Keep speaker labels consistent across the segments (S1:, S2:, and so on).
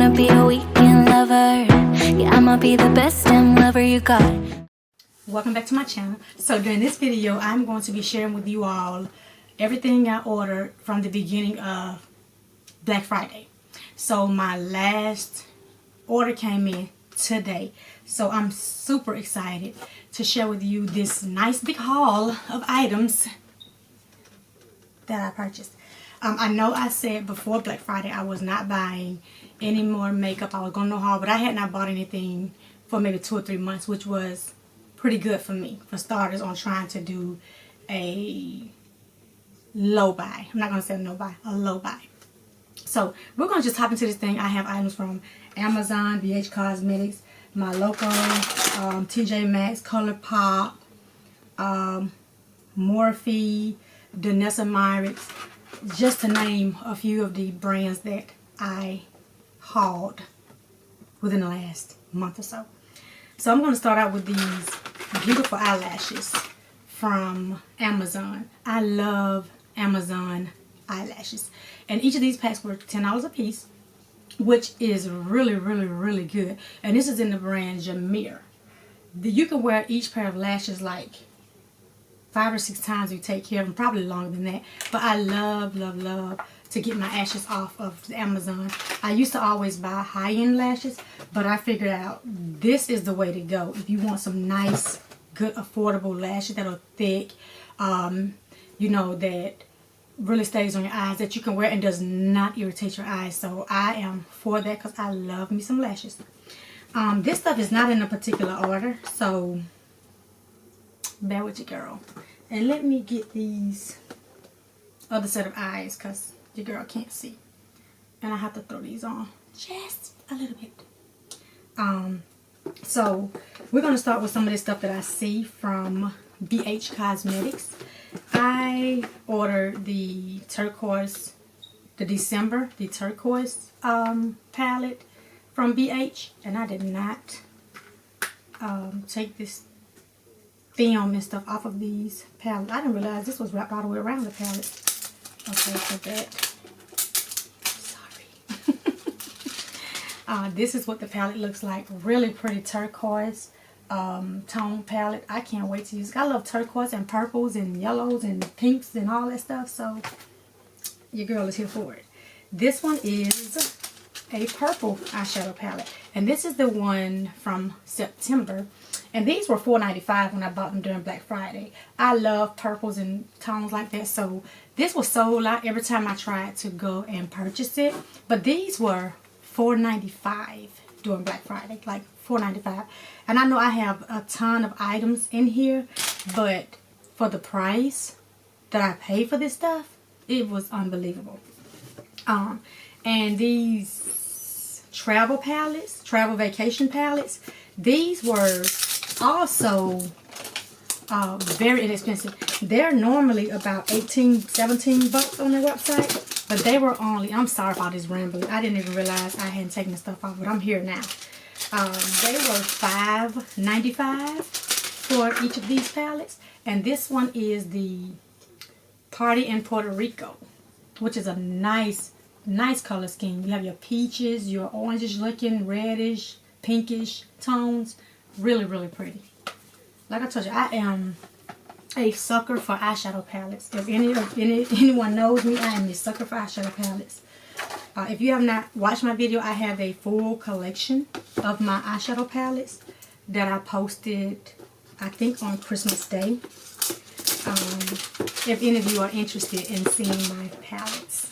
S1: wanna be a weekend lover. Yeah, I'ma be the best damn lover you got.
S2: Welcome back to my channel. So during this video, I'm going to be sharing with you all everything I ordered from the beginning of Black Friday. So my last order came in today. So I'm super excited to share with you this nice big haul of items that I purchased. I know I said before Black Friday I was not buying any more makeup. I was going to no haul, but I had not bought anything for maybe 2 or 3 months, which was pretty good for me, for starters, on trying to do a low buy. I'm not going to say no buy, a low buy. So we're going to just hop into this thing. I have items from Amazon, BHCosmetics, my local TJ Maxx, Colourpop, Morphe, Denessa Myrick, just to name a few of the brands that I hauled within the last month or so. So I'm going to start out with these beautiful eyelashes from Amazon. I love Amazon eyelashes. And each of these packs were $10 a piece, which is really, really, really good. And this is in the brand Gimme. You can wear each pair of lashes like 5 or 6 times. You take care of them, probably longer than that. But I love, love, love to get my lashes off of Amazon. I used to always buy high-end lashes, but I figured out this is the way to go if you want some nice, good, affordable lashes that are thick, you know, that really stays on your eyes, that you can wear and does not irritate your eyes. So I am for that because I love me some lashes. This stuff is not in a particular order, so bear with your girl. And let me get these other set of eyes because your girl can't see. And I have to throw these on just a little bit. So we're going to start with some of this stuff that I see from BHCosmetics. I ordered the turquoise, the turquoise palette from BH, and I did not take this film and stuff off of these palettes. I didn't realize this was wrapped all the way around the palette. Okay, so that. Sorry. This is what the palette looks like. Really pretty turquoise tone palette. I can't wait to use it. I love turquoise and purples and yellows and pinks and all that stuff. So your girl is here for it. This one is a purple eyeshadow palette. And this is the one from September. And these were $4.95 when I bought them during Black Friday. I love purples and tones like that. So this was sold out every time I tried to go and purchase it. But these were $4.95 during Black Friday. Like $4.95. And I know I have a ton of items in here. But for the price that I paid for this stuff, it was unbelievable. And these travel palettes, travel vacation palettes, these were also very inexpensive. They're normally about $17 on their website, but they were only, I'm sorry about this rambling, I didn't even realize I hadn't taken the stuff off, but I'm here now. They were $5.95 for each of these palettes, and this one is the Party in Puerto Rico, which is a nice color scheme. You have your peaches, your orangish looking, reddish, pinkish tones. Really, really pretty. Like I told you, I am a sucker for eyeshadow palettes. If anyone knows me, I am a sucker for eyeshadow palettes. If you have not watched my video, I have a full collection of my eyeshadow palettes that I posted, I think, on Christmas Day. If any of you are interested in seeing my palettes.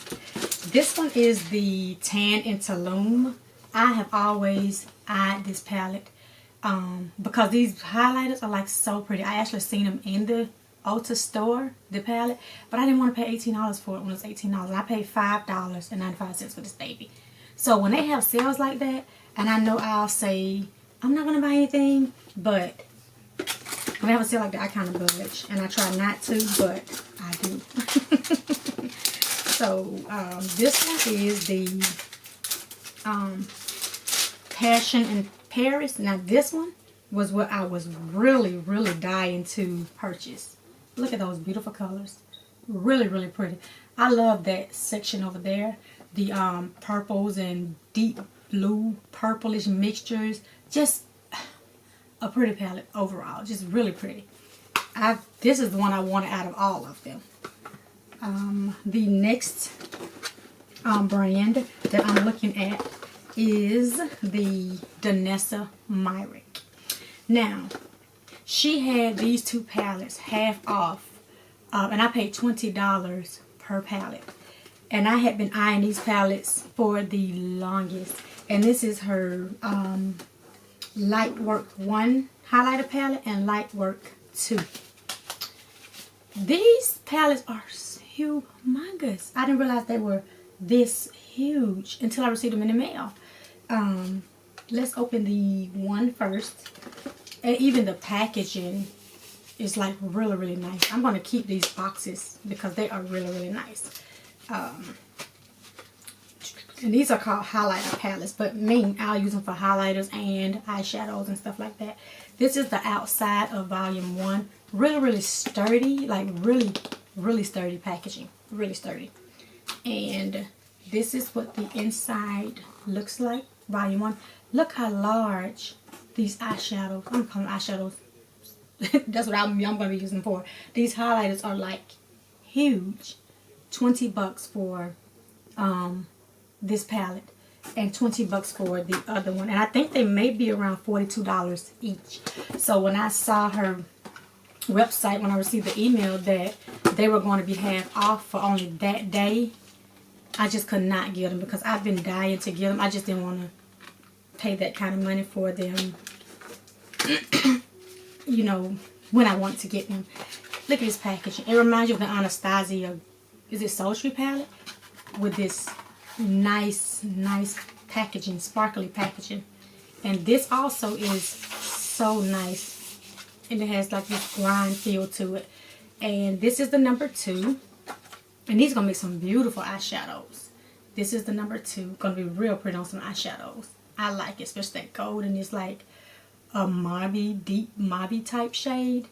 S2: This one is the Tan into Loom. I have always eyed this palette because these highlighters are like so pretty. I actually seen them in the Ulta store, the palette, but I didn't want to pay $18 for it when it was $18. And I paid $5.95 for this baby. So when they have sales like that, and I know I'll say I'm not going to buy anything, but when I have a sale like that, I kind of budge, and I try not to, but I do. So this one is the Passion in Paris. Now this one was what I was really, really dying to purchase. Look at those beautiful colors. Really, really pretty. I love that section over there. The purples and deep blue, purplish mixtures. Just a pretty palette overall. Just really pretty. This is the one I wanted out of all of them. The next brand that I'm looking at is the Denessa Myrick. Now, she had these two palettes half off, and I paid $20 per palette. And I had been eyeing these palettes for the longest. And this is her Light Work 1 highlighter palette and Light Work 2. These palettes are humongous. I didn't realize they were this huge until I received them in the mail. Let's open the one first. And even the packaging is like really, really nice. I'm going to keep these boxes because they are really, really nice. And these are called highlighter palettes, but I'll use them for highlighters and eyeshadows and stuff like that. This is the outside of volume 1. Really, really sturdy, like really, really sturdy packaging. Really sturdy. And this is what the inside looks like, volume 1. Look how large these eyeshadows, I'm calling them eyeshadows. That's what I'm going to be using them for. These highlighters are like huge. $20 for this palette and $20 for the other one, and I think they may be around $42 each. So when I saw her website, when I received the email that they were going to be half off for only that day, I just could not get them because I've been dying to get them. I just didn't want to pay that kind of money for them, you know, when I wanted to get them. Look at this packaging. It reminds you of the Anastasia, is it Sultry palette? With this nice packaging, sparkly packaging. And this also is so nice. And it has like this grind feel to it. And this is the number 2. And these are going to make some beautiful eyeshadows. This is the number 2. Going to be real pretty on some eyeshadows. I like it, especially that gold. And it's like a mauve, deep mauve type shade.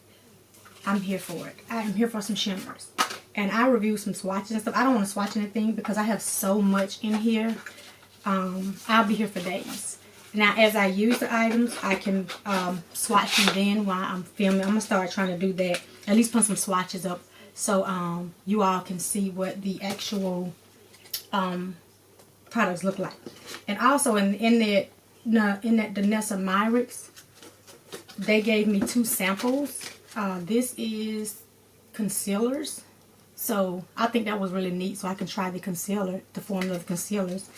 S2: I'm here for it. I am here for some shimmers. And I reviewed some swatches and stuff. I don't want to swatch anything because I have so much in here. I'll be here for days. Now, as I use the items, I can swatch them then while I'm filming. I'm going to start trying to do that. At least put some swatches up so you all can see what the actual products look like. And also in that Denessa Myrick's, they gave me 2 samples. This is concealers. So I think that was really neat, so I can try the concealer, the formula of concealers.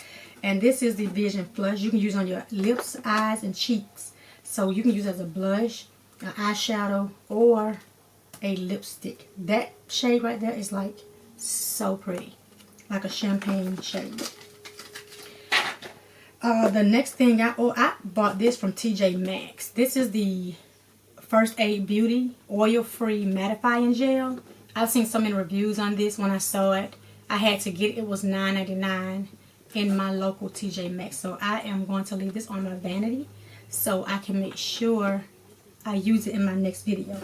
S2: And this is the Vision Flush. You can use on your lips, eyes, and cheeks. So you can use it as a blush, an eyeshadow, or a lipstick. That shade right there is like so pretty, like a champagne shade. The next thing I bought this from TJ Maxx. This is the First Aid Beauty oil-free mattifying gel. I've seen so many reviews on this. When I saw it, I had to get it. It was $9.99 in my local TJ Maxx. So I am going to leave this on my vanity so I can make sure I use it in my next video.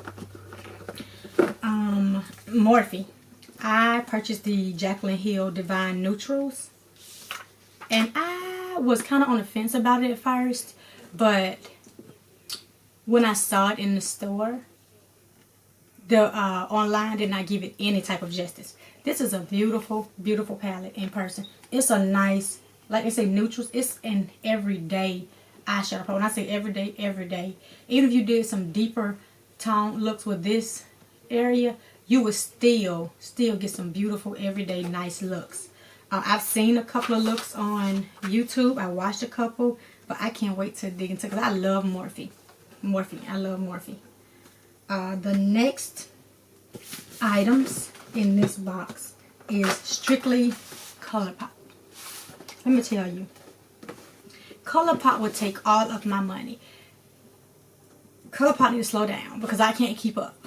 S2: Morphe. I purchased the Jaclyn Hill Divine Neutrals. And I was kind of on the fence about it at first. But when I saw it in the store, the online did not give it any type of justice. This is a beautiful, beautiful palette in person. It's a nice, like I say, neutrals. It's an everyday eyeshadow palette. When I say everyday, everyday. Even if you did some deeper tone looks with this area, you would still get some beautiful, everyday, nice looks. I've seen a couple of looks on YouTube. I watched a couple, but I can't wait to dig into it because I love Morphe. I love Morphe. The next items in this box is strictly Colourpop. Let me tell you, Colourpop would take all of my money. Colourpop need to slow down because I can't keep up.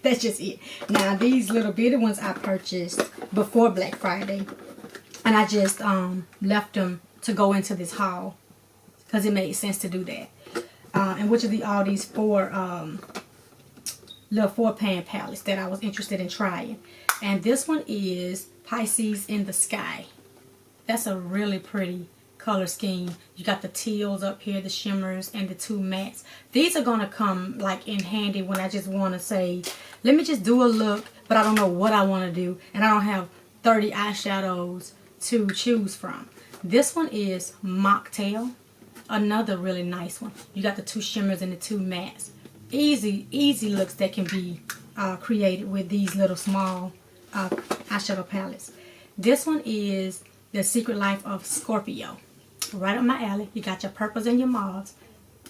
S2: That's just it. Now these little bitty ones I purchased before Black Friday, and I just left them to go into this haul because it made sense to do that. And which of all these 4 little 4-pan palettes that I was interested in trying. And this one is Pisces in the Sky. That's a really pretty color scheme. You got the teals up here, the shimmers, and the 2 mattes. These are gonna come like in handy when I just want to say, let me just do a look, but I don't know what I want to do, and I don't have 30 eyeshadows to choose from. This one is Mocktail, another really nice one. You got the 2 shimmers and the 2 mattes. Easy looks that can be created with these little small eyeshadow palettes. This one is The Secret Life of Scorpio. Right up my alley. You got your purples and your mauves.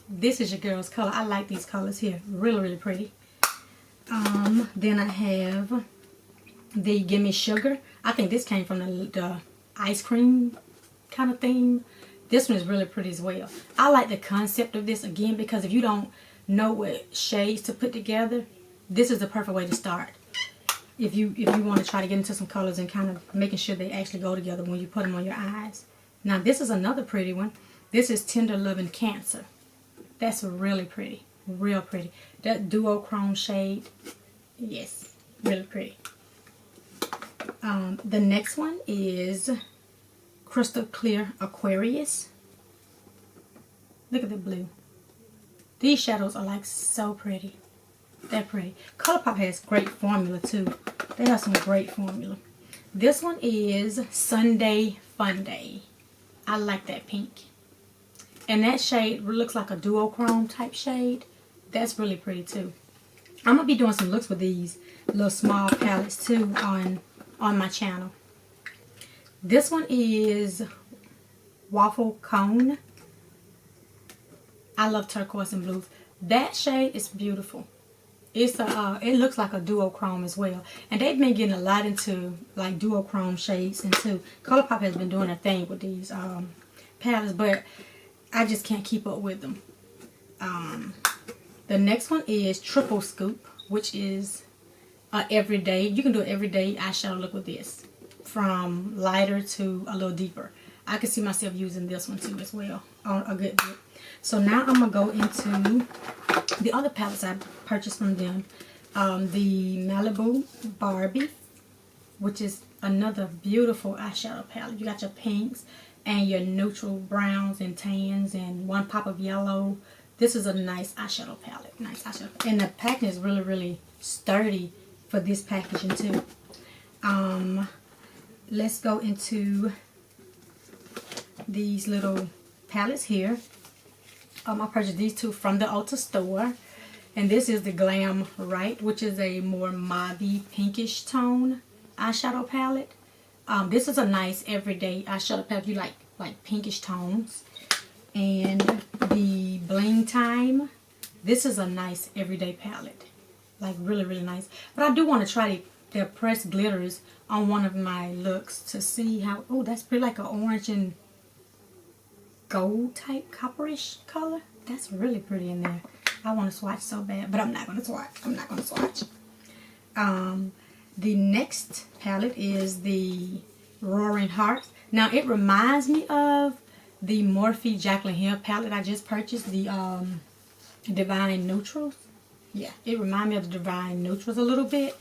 S2: This is your girl's color. I like these colors here. Really pretty. Then I have the Gimme Sugar. I think this came from the ice cream kind of theme. This one is really pretty as well. I like the concept of this again because if you don't know what shades to put together, this is the perfect way to start. If you want to try to get into some colors and kind of making sure they actually go together when you put them on your eyes. Now this is another pretty one. This is Tender Loving Cancer. That's really pretty. Real pretty. That duochrome shade. Yes. Really pretty. The next one is Crystal Clear Aquarius. Look at the blue. These shadows are like so pretty. They're pretty. Colourpop has great formula too. They have some great formula. This one is Sunday Fun Day. I like that pink. And that shade looks like a duochrome type shade. That's really pretty too. I'm going to be doing some looks with these little small palettes too on my channel. This one is Waffle Cone. I love turquoise and blues. That shade is beautiful. It's it looks like a duochrome as well. And they've been getting a lot into like duochrome shades and too. Colourpop has been doing a thing with these palettes, but I just can't keep up with them. The next one is Triple Scoop, which is everyday. You can do an everyday eyeshadow look with this, from lighter to a little deeper. I can see myself using this one too as well on a good bit. So now I'm gonna go into the other palettes I purchased from them. The Malibu Barbie, which is another beautiful eyeshadow palette. You got your pinks and your neutral browns and tans and one pop of yellow. This is a nice eyeshadow palette. Nice eyeshadow. And the packaging is really sturdy for this packaging too. Let's go into these little palettes here. I purchased these two from the Ulta store. And this is the Glam Right, which is a more mauve pinkish tone eyeshadow palette. This is a nice everyday eyeshadow palette if you like pinkish tones. And the Bling Time. This is a nice everyday palette. Like really nice. But I do want to try the pressed glitters on one of my looks to see how... Oh, that's pretty, like an orange and gold type copperish color. That's really pretty in there. I want to swatch so bad, but I'm not going to swatch. I'm not going to swatch. The next palette is the Roaring Hearts. Now, it reminds me of the Morphe Jaclyn Hill palette I just purchased, the Divine Neutrals. Yeah, it reminds me of the Divine Neutrals a little bit,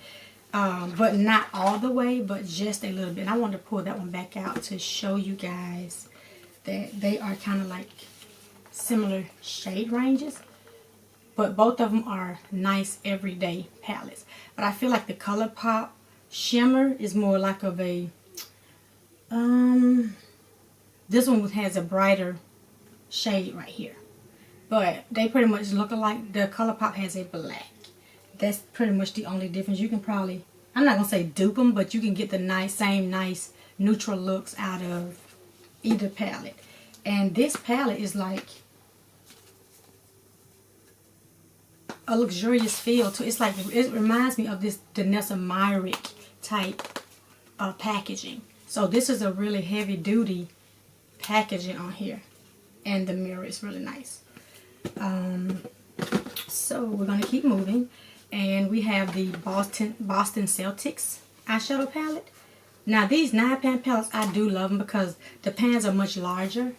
S2: but not all the way, but just a little bit. And I wanted to pull that one back out to show you guys that they are kind of like similar shade ranges, but both of them are nice everyday palettes. But I feel like the Colourpop shimmer is more like of a this one has a brighter shade right here, but they pretty much look alike. The Colourpop has a black. That's pretty much the only difference. You can probably, I'm not gonna say dupe them, but you can get the same nice neutral looks out of either palette. And this palette is like a luxurious feel to it. It's like, it reminds me of this Denessa Myrick type of packaging. So this is a really heavy duty packaging on here, and the mirror is really nice. So we're gonna keep moving, and we have the Boston Celtics eyeshadow palette. Now these 9-pan palettes, I do love them because the pans are much larger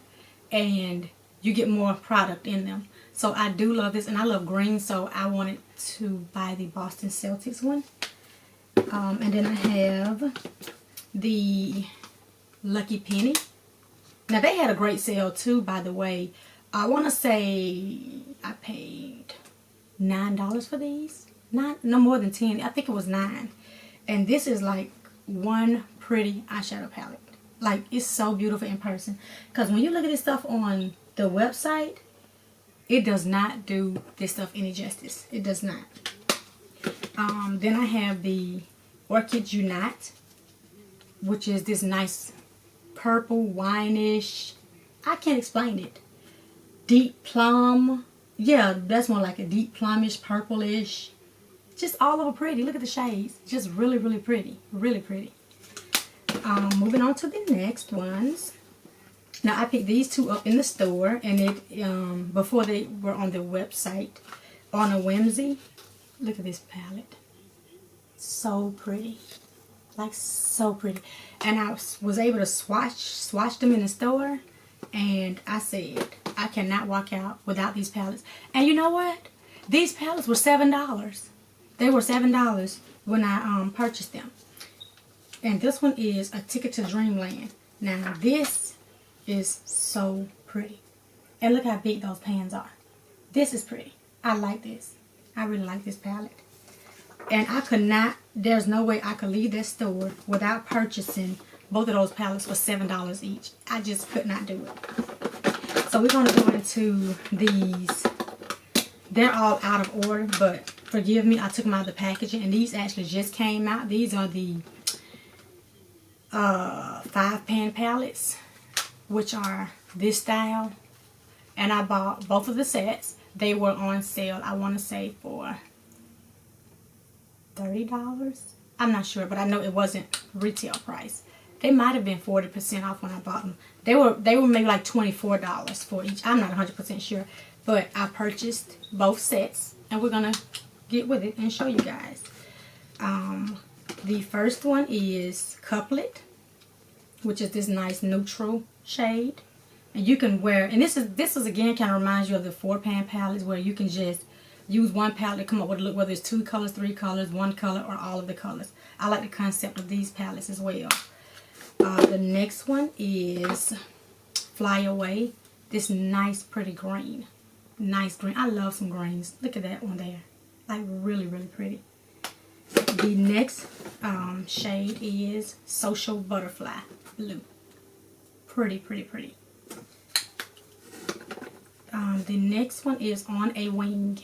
S2: and you get more product in them. So I do love this, and I love green, so I wanted to buy the Boston Celtics one. And then I have the Lucky Penny. Now they had a great sale too, by the way. I want to say I paid $9 for these. No more than 10. I think it was 9. And this is like one pretty eyeshadow palette. Like, it's so beautiful in person. Because when you look at this stuff on the website, it does not do this stuff any justice. It does not. Then I have the Orchid Unite, which is this nice purple, wine-ish. I can't explain it. Deep plum. Yeah, that's more like a deep plumish, purplish. Just all over pretty. Look at the shades. Just really, really pretty. Really pretty. Moving on to the next ones. Now I picked these two up in the store, and it before they were on the website on a whimsy. Look at this palette. So pretty. Like, so pretty. And I was able to swatch them in the store, and I said I cannot walk out without these palettes. And you know what? These palettes were $7. They were $7 when I purchased them. And this one is A Ticket to Dreamland. Now this is so pretty. And look how big those pans are. This is pretty. I like this. I really like this palette. And I could not, there's no way I could leave this store without purchasing both of those palettes for $7 each. I just could not do it. So we're going to go into these. They're all out of order, but forgive me, I took them out of the packaging, and these actually just came out. These are the 5-pan palettes, which are this style. And I bought both of the sets. They were on sale, I want to say, for $30. I'm not sure, but I know it wasn't retail price. They might have been 40% off when I bought them. They were maybe like $24 for each. I'm not 100% sure, but I purchased both sets, and we're gonna get with it and show you guys. The first one is Couplet, which is this nice neutral shade, and you can wear. And this is again kind of reminds you of the 4-pan palettes, where you can just use one palette to come up with a look, whether it's 2 colors, 3 colors, 1 color, or all of the colors. I like the concept of these palettes as well. The next one is Fly Away. This nice pretty green. Nice green. I love some greens. Look at that one there. Like, really, really pretty. The next shade is Social Butterfly Blue. Pretty, pretty, pretty. The next one is On a Wing.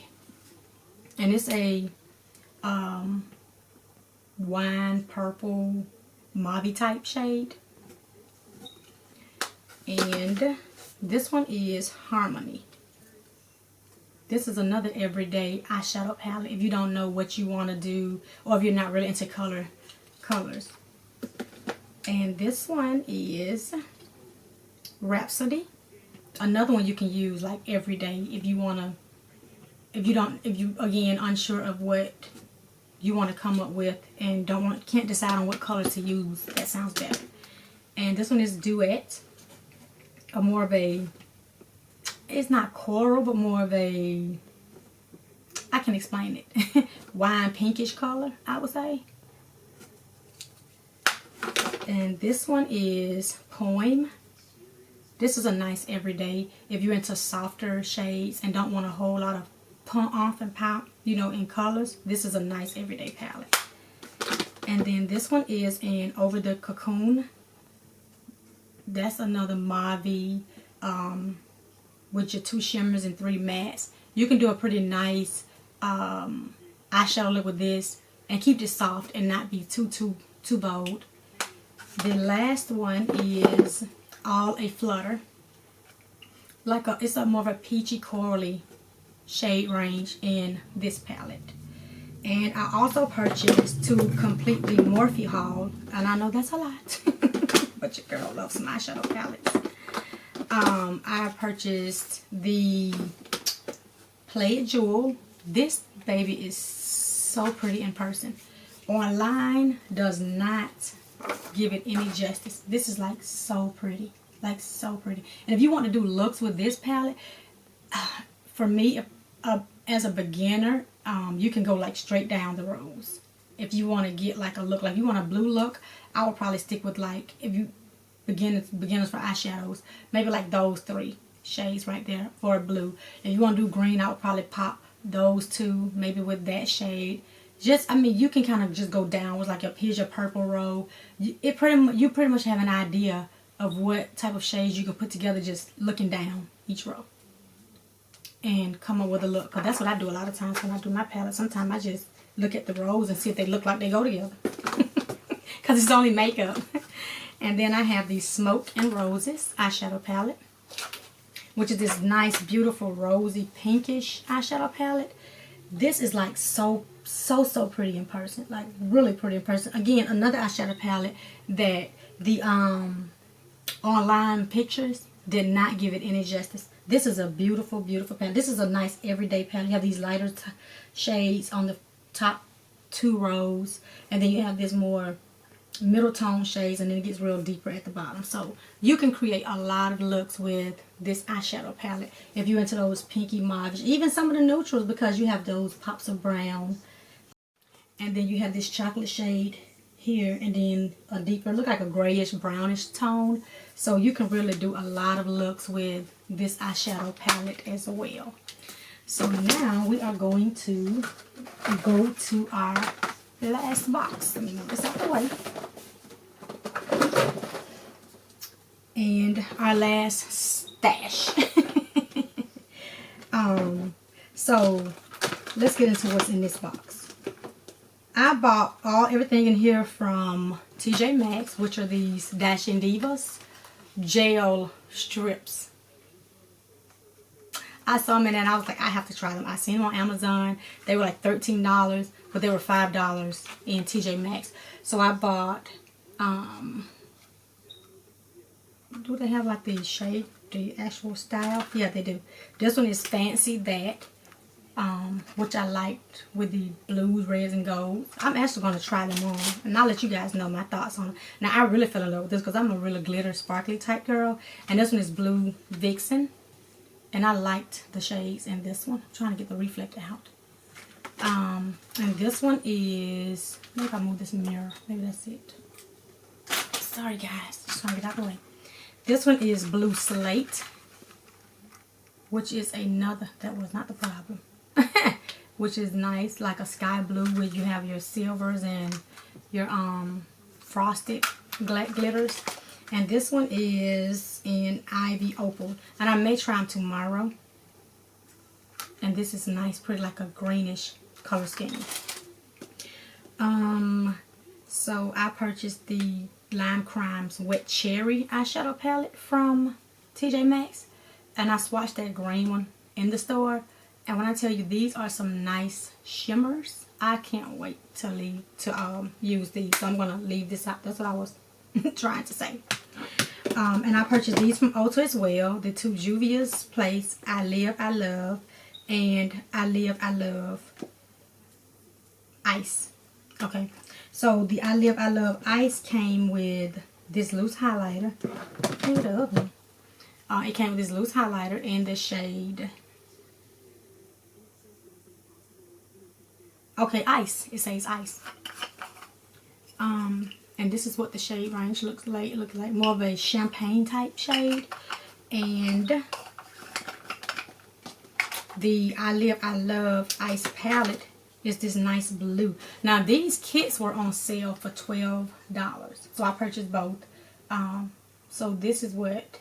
S2: And it's a wine purple mauve type shade. And this one is Harmony. This is another everyday eyeshadow palette if you don't know what you want to do, or if you're not really into colors. And this one is Rhapsody. Another one you can use like every day if you want to, if you again unsure of what you want to come up with and can't decide on what color to use. That sounds better. And this one is Duet. More of a, it's not coral, but more of a, I can explain it, wine pinkish color, I would say. And this one is Poem. This is a nice everyday if you're into softer shades and don't want a whole lot of pump and pop, you know, in colors. This is a nice everyday palette. And then this one is in Over the Cocoon. That's another mauve with your 2 shimmers and 3 mattes. You can do a pretty nice eyeshadow look with this and keep it soft and not be too bold. The last one is All a Flutter. It's a more of a peachy corally shade range in this palette. And I also purchased 2 complete the Morphe haul, and I know that's a lot, but your girl loves some eyeshadow palettes. I purchased the Play It Jewel. This baby is so pretty in person. Online does not give it any justice. This is like so pretty, like so pretty. And if you want to do looks with this palette, for me, as a beginner, you can go like straight down the rows. If you want to get like a look, like if you want a blue look, I would probably stick with like, if beginners for eyeshadows. Maybe like those 3 shades right there for blue. If you want to do green, I would probably pop those 2, maybe with that shade. Just, I mean, you can kind of just go down with like, here's your purple row. You pretty much have an idea of what type of shades you can put together just looking down each row. And come up with a look. Because that's what I do a lot of times when I do my palette. Sometimes I just look at the rows and see if they look like they go together. Because it's only makeup. And then I have the Smoke and Roses eyeshadow palette, which is this nice, beautiful, rosy, pinkish eyeshadow palette. This is like so pretty in person. Like, really pretty in person. Again, another eyeshadow palette that the online pictures did not give it any justice. This is a beautiful, beautiful palette. This is a nice everyday palette. You have these lighter shades on the top 2 rows. And then you have this more middle tone shades, and then it gets real deeper at the bottom. So you can create a lot of looks with this eyeshadow palette if you're into those pinky mauve, even some of the neutrals, because you have those pops of brown, and then you have this chocolate shade here, and then a deeper, look like a grayish brownish tone. So you can really do a lot of looks with this eyeshadow palette as well. So now we are going to go to our last box. Let me move this out the way. And our last stash. So let's get into what's in this box. I bought everything in here from TJ Maxx, which are these Dashing Divas gel strips. I saw them in there and I was like, I have to try them. I seen them on Amazon. They were like $13, but they were $5 in TJ Maxx. So I bought, do they have like the shade, the actual style? Yeah, they do. This one is Fancy That, which I liked with the blues, reds, and golds. I'm actually going to try them on, and I'll let you guys know my thoughts on them. Now, I really fell in love with this because I'm a really glitter, sparkly type girl. And this one is Blue Vixen. And I liked the shades in this one. I'm trying to get the reflect out. And this one is, maybe if I move this mirror, maybe that's it. Sorry guys, just trying to get out of the way. This one is Blue Slate, which is another, that was not the problem. Which is nice, like a sky blue where you have your silvers and your frosted glitters. And this one is in Ivy Opal. And I may try them tomorrow. And this is nice, pretty like a greenish color scheme. So I purchased the Lime Crimes Wet Cherry eyeshadow palette from TJ Maxx. And I swatched that green one in the store. And when I tell you, these are some nice shimmers. I can't wait to use these. So I'm going to leave this out. That's what I was trying to say. And I purchased these from Ulta as well. The 2 Juvia's Place, I Live, I Love, and I Live, I Love Ice. Okay, so the I Live, I Love Ice came with this loose highlighter. Maybe the other one. It came with this loose highlighter in the shade. Okay, Ice. It says Ice. And this is what the shade range looks like. It looks like more of a champagne type shade. And the I Live, I Love Ice palette is this nice blue. Now these kits were on sale for $12. So I purchased both. So this is what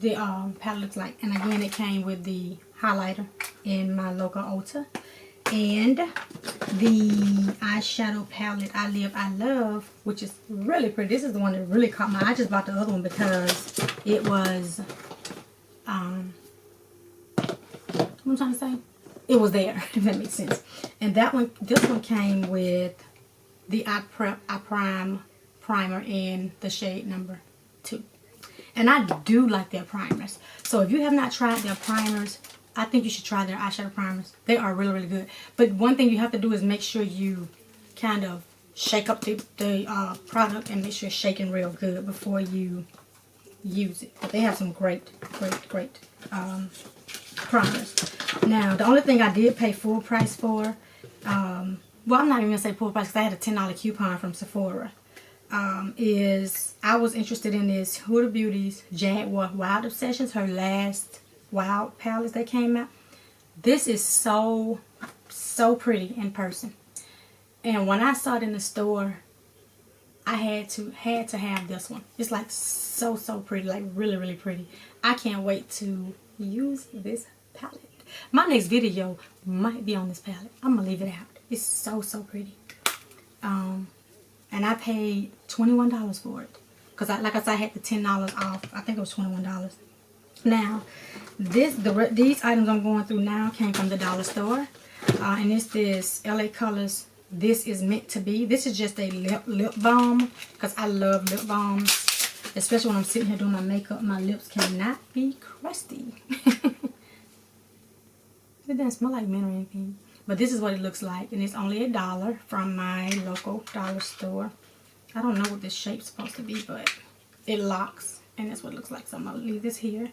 S2: the palette looks like. And again, it came with the highlighter in my local Ulta. And the eyeshadow palette I Live, I Love, which is really pretty. This is the one that really caught my eye. I just bought the other one because it was, what am I trying to say? It was there, if that makes sense. And that one, this one came with the I Prime primer in the shade number 2. And I do like their primers. So if you have not tried their primers, I think you should try their eyeshadow primers. They are really, really good. But one thing you have to do is make sure you kind of shake up the product and make sure it's shaking real good before you use it. But they have some great primers. Now, the only thing I did pay full price for, well, I'm not even going to say full price because I had a $10 coupon from Sephora. is I was interested in this Huda Beauty's Jaguar Wild Obsessions, her last Wild palettes that came out. This is so pretty in person. And when I saw it in the store, I had to have this one. It's like so pretty, like really pretty. I can't wait to use this palette. My next video might be on this palette. I'm gonna leave it out. It's so pretty. And I paid $21 for it because like I said, I had the $10 off. I think it was $21. Now these items I'm going through now came from the dollar store, and it's this LA Colors This Is Meant to Be. This is just a lip balm because I love lip balms, especially when I'm sitting here doing my makeup. My lips cannot be crusty. It doesn't smell like mint or anything, but this is what it looks like, and it's only $1 from my local dollar store. I don't know what this shape's supposed to be, but it locks, and that's what it looks like. So I'm gonna leave this here.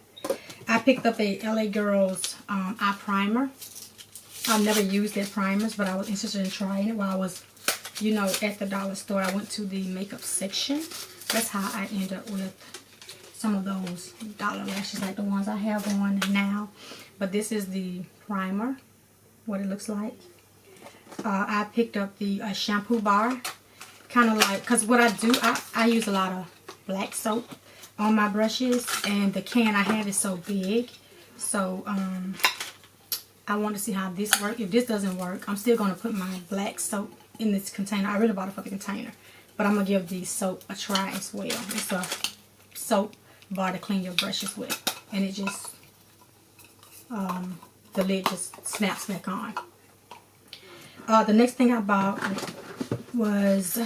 S2: I picked up a LA Girls eye primer. I've never used their primers, but I was interested in trying it while I was, you know, at the dollar store. I went to the makeup section. That's how I end up with some of those dollar lashes, like the ones I have on now. But this is the primer, what it looks like. I picked up the shampoo bar, kind of like, because what I do, I use a lot of black soap on my brushes, and the can I have is so big. So I want to see how this works. If this doesn't work, I'm still going to put my black soap in this container. I really bought it for the container, but I'm going to give the soap a try as well. It's a soap bar to clean your brushes with, and it just the lid just snaps back on. The next thing I bought is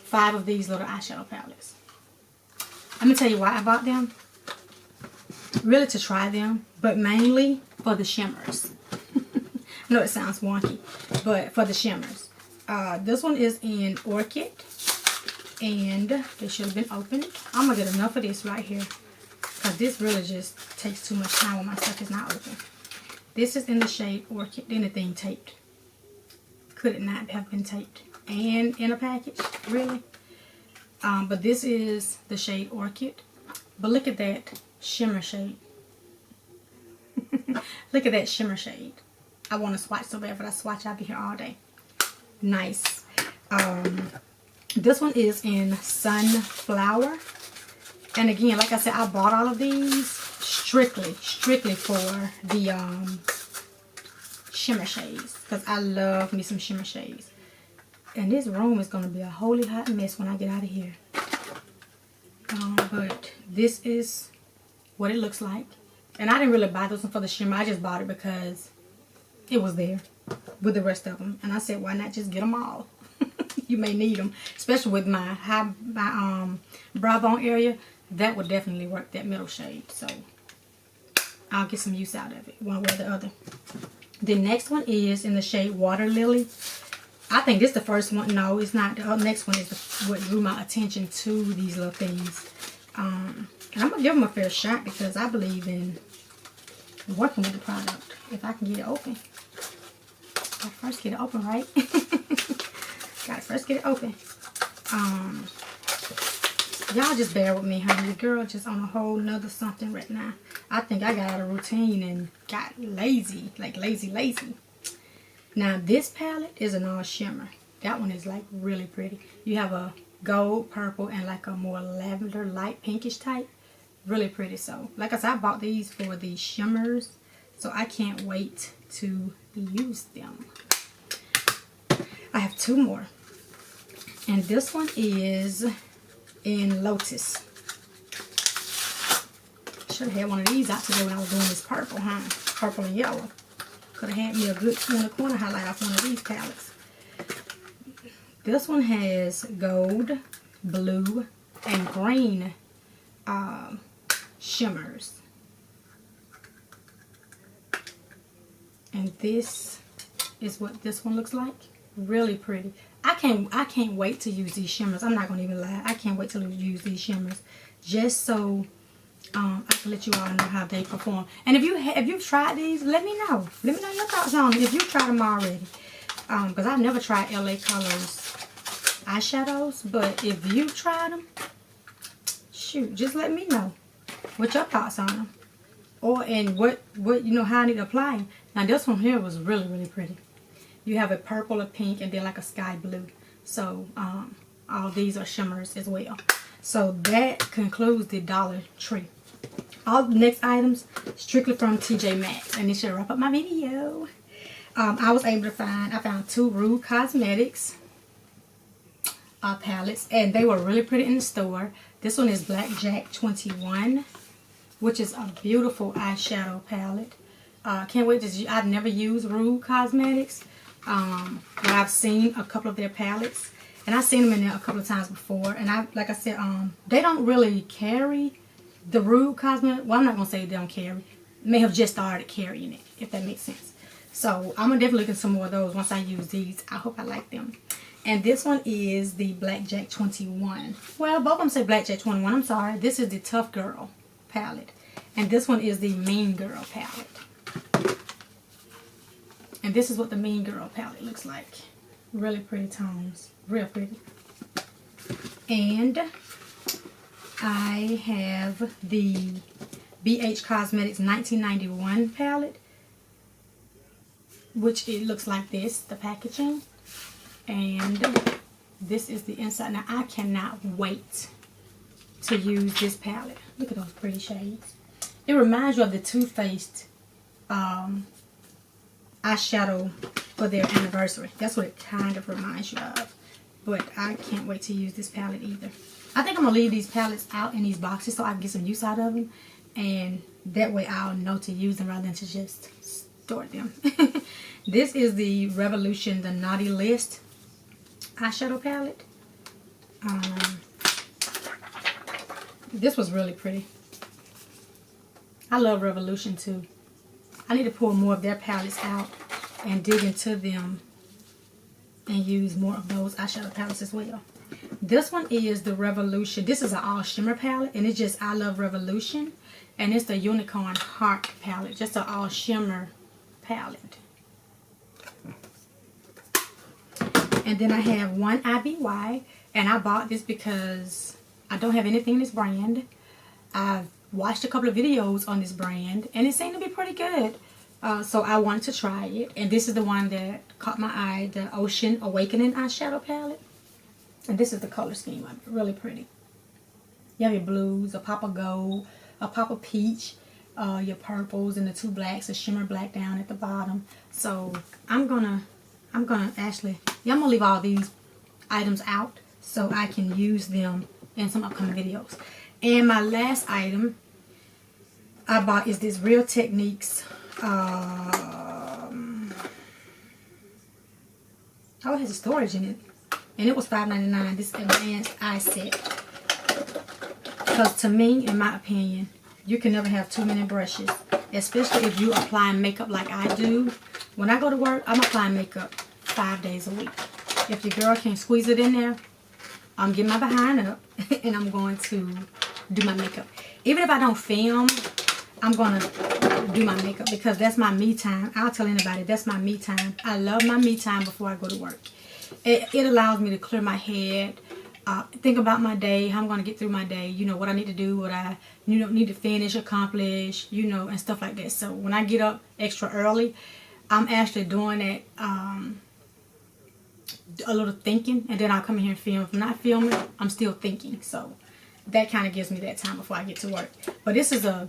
S2: 5 of these little eyeshadow palettes. I'm gonna tell you why I bought them. Really to try them, but mainly for the shimmers. I know it sounds wonky, but for the shimmers. This one is in Orchid, and it should have been opened. I'm gonna get enough of this right here, because this really just takes too much time when my stuff is not open. This is in the shade Orchid. Anything taped. Could it not have been taped and in a package? Really? But this is the shade Orchid. But look at that shimmer shade. Look at that shimmer shade. I want to swatch so bad, but I swatch, I'll be here all day. Nice. This one is in Sunflower. And again, like I said, I bought all of these strictly for the shimmer shades, because I love me some shimmer shades. And this room is going to be a holy hot mess when I get out of here. But this is what it looks like. And I didn't really buy this one for the shimmer. I just bought it because it was there with the rest of them. And I said, why not just get them all? You may need them, especially with my brow bone area. That would definitely work, that middle shade. So I'll get some use out of it, one way or the other. The next one is in the shade Water Lily. I think this is the first one. No, it's not. The next one is what drew my attention to these little things. And I'm going to give them a fair shot because I believe in working with the product. If I can get it open. Gotta first get it open, right? Gotta first get it open. Y'all just bear with me, honey. The girl just on a whole nother something right now. I think I got out of routine and got lazy. Like lazy. Now this palette is an all shimmer. That one is like really pretty. You have a gold, purple, and like a more lavender, light pinkish type. Really pretty. So like I said, I bought these for the shimmers. So I can't wait to use them. I have 2 more. And this one is in Lotus. Should have had one of these out today when I was doing this purple, huh? Purple and yellow. Could have had me a good corner highlight off one of these palettes. This one has gold, blue, and green shimmers. And this is what this one looks like. Really pretty. I can't wait to use these shimmers. I'm not gonna even lie. I can't wait to use these shimmers, just so I can let you all know how they perform. And if you've tried these, let me know. Let me know your thoughts on it if you've tried them already. because I've never tried LA Colors eyeshadows, but if you tried them, shoot, just let me know what your thoughts on them, or and what you know, how I need to apply them. Now this one here was really, really pretty. You have a purple, a pink, and then like a sky blue. So all these are shimmers as well. So that concludes the Dollar Tree. All the next items strictly from TJ Maxx, and this should wrap up my video. I was able to find, I found 2 Rude Cosmetics palettes, and they were really pretty in the store. This one is Blackjack 21, which is a beautiful eyeshadow palette. Can't wait to, I've never used Rude Cosmetics, but I've seen a couple of their palettes, and I've seen them in there a couple of times before. And like I said, they don't really carry the Rude Cosmetics. Well, I'm not gonna say they don't carry. May have just started carrying it, if that makes sense. So I'm gonna definitely look at some more of those once I use these. I hope I like them. And this one is the Blackjack 21. Well, both of them say Blackjack 21. I'm sorry. This is the Tough Girl palette, and this one is the Mean Girl palette. And this is what the Mean Girl palette looks like. Really pretty tones. Real pretty. And I have the BHCosmetics 1991 palette, which it looks like this, the packaging. And this is the inside. Now I cannot wait to use this palette. Look at those pretty shades. It reminds you of the Too Faced eyeshadow for their anniversary. That's what it kind of reminds you of. But I can't wait to use this palette either. I think I'm going to leave these palettes out in these boxes so I can get some use out of them. And that way I'll know to use them rather than to just store them. This is the Revolution, the Naughty List eyeshadow palette. This was really pretty. I love Revolution too. I need to pull more of their palettes out and dig into them and use more of those eyeshadow palettes as well. This one is the Revolution. This is an all shimmer palette, and it's just I Love Revolution, and it's the Unicorn Heart palette, just an all shimmer palette. And then I have one IBY, and I bought this because I don't have anything in this brand. I've watched a couple of videos on this brand, and it seemed to be pretty good. So I wanted to try it. And this is the one that caught my eye, the Ocean Awakening eyeshadow palette. And this is the color scheme of it. Really pretty. You have your blues, a pop of gold, a pop of peach, your purples, and the 2 blacks, a shimmer black down at the bottom. So I'm gonna actually, I'm gonna leave all these items out so I can use them in some upcoming videos. And my last item I bought is this Real Techniques. Oh, it has a storage in it, and it was $5.99. This advanced eye set. Because to me, in my opinion, you can never have too many brushes, especially if you apply makeup like I do. When I go to work, I'm applying makeup 5 days a week. If your girl can't squeeze it in there, I'm getting my behind up and I'm going to do my makeup. Even if I don't film, I'm going to do my makeup because that's my me time. I'll tell anybody, that's my me time. I love my me time before I go to work. It allows me to clear my head, think about my day, how I'm going to get through my day, you know, what I need to do, what I need to finish, accomplish, you know, and stuff like that. So when I get up extra early, I'm actually doing that, a little thinking, and then I'll come in here and film. If I'm not filming, I'm still thinking. So that kind of gives me that time before I get to work. But this is a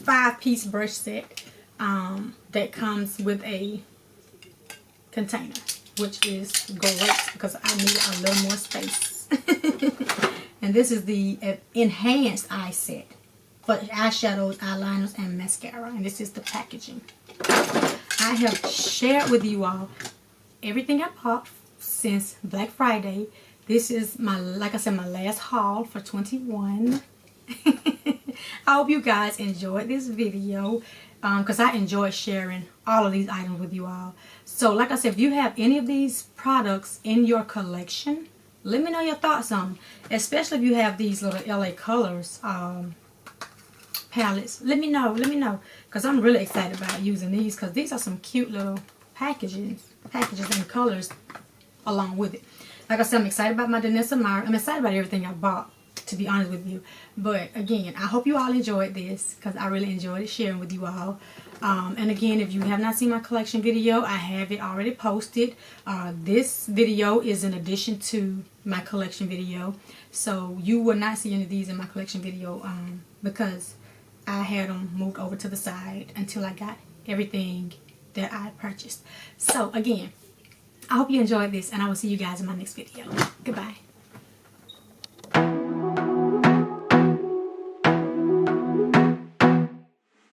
S2: 5-piece brush set that comes with a container, which is great because I need a little more space. And this is the enhanced eye set for eyeshadows, eyeliners, and mascara. And this is the packaging. I have shared with you all everything I bought since Black Friday. This is my, like I said, my last haul for 21. I hope you guys enjoyed this video because I enjoy sharing all of these items with you all. So like I said, if you have any of these products in your collection, let me know your thoughts on them. Especially if you have these little LA Colors palettes. Let me know because I'm really excited about using these because these are some cute little packaging packages and colors along with it. Like I said, I'm excited about my Denessa Myrick. I'm excited about everything I bought, to be honest with you. But again, I hope you all enjoyed this because I really enjoyed it sharing with you all. And again, if you have not seen my collection video, I have it already posted. This video is in addition to my collection video. So you will not see any of these in my collection video because I had them moved over to the side until I got everything that I purchased. So again, I hope you enjoyed this, and I will see you guys in my next video. Goodbye.